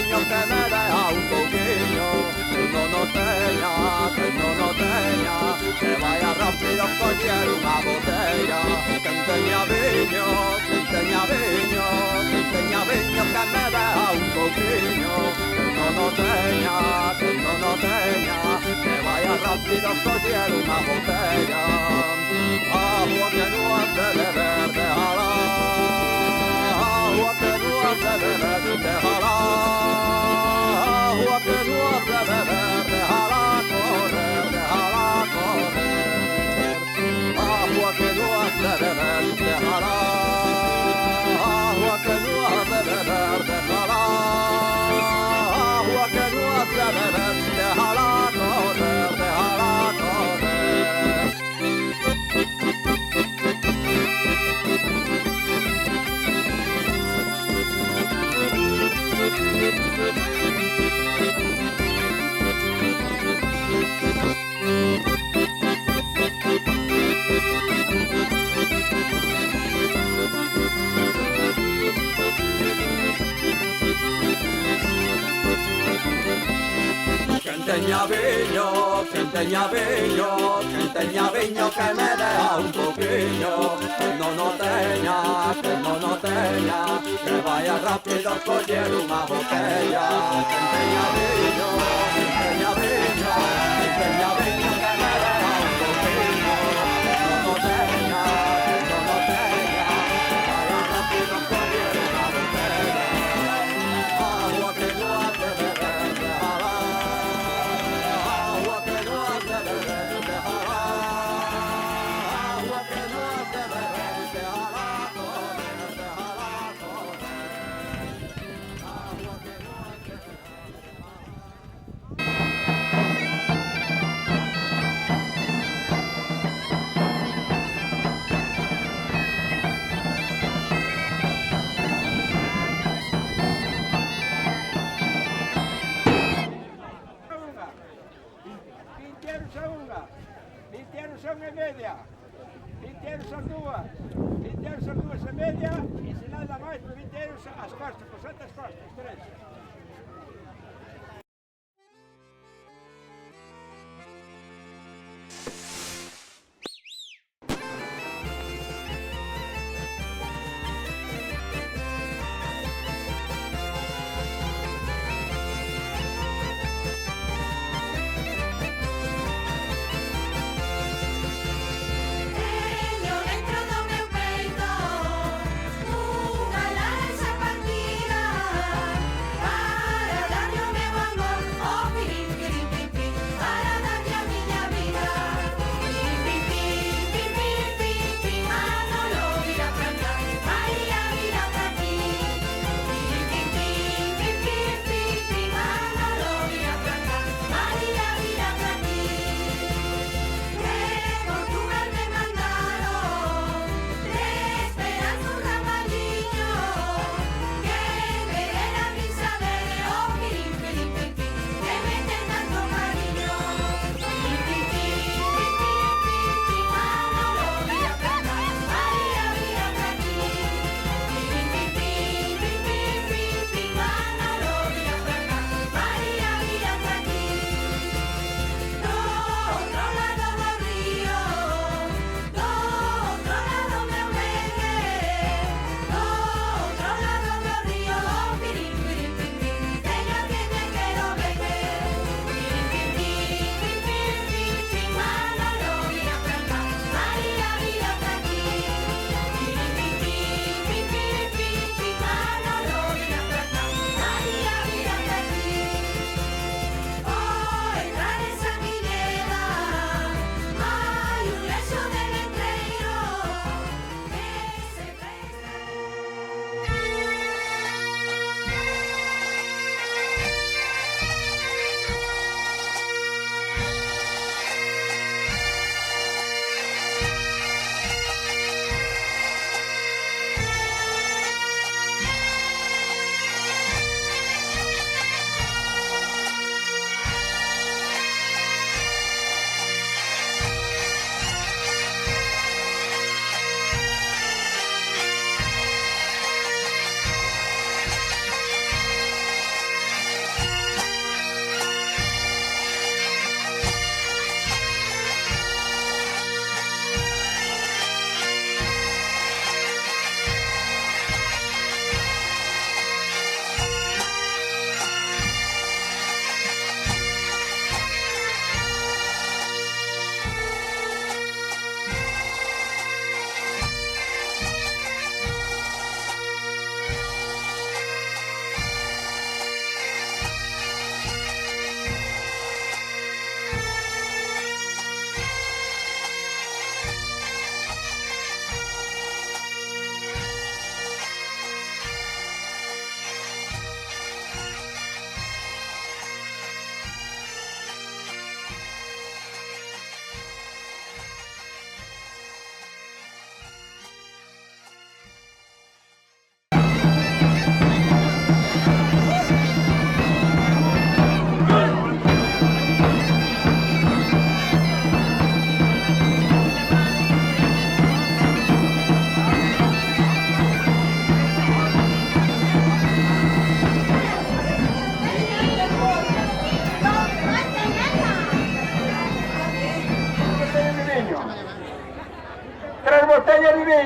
viño que me deja un pouquiño. Que no teña, que vaya rápido coller unha botella. Quen teña viño, quen teña viño, quen teña viño que me deja un pouquiño. Que no teña, que vaya rápido coller unha botella. Agua que no hace beber, déjala. Agua que no hace beber, déjala. Agua que no hace beber, déjala correr, déjala correr. Agua que no hace beber, déjala. Agua que no hace beber, déjala. Agua que no hace beber, déjala correr, déjala correr. Quen teña viño, quen teña viño, quen teña viño que me dea un poquillo. Que no teña, que vaya rápido coller unha botella. Quen teña viño, quen teña viño, quen teña viño que me dea un poquillo. Que no teña, que vaya rápido coller unha botella. Agua que no hace beber, déjala. Agua que no hace beber, déjala. Agua que no hace beber, déjala correr, déjala correr. Agua que no hace beber. Unha, 20 euros a unha, 20 euros a unha e media, 20 euros as dúas, 20 euros as dúas e media, e se nada máis por 20 euros as costas, por sete as costas, tres. Teño dentro do meu peito unha laxa partida.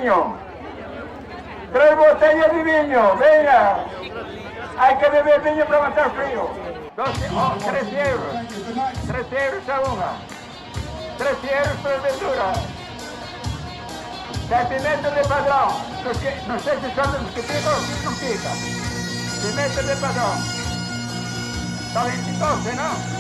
vinho. 3 botellas de vinho, venga. Hay que beber vinho para matar frío. 3 euros. 3 euros a una. 3 euros por verdura. De pimenta de padrón. No sé si son los que pican o si no pican. Pimenta de padrón. Está 22, ¿no?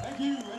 Thank you.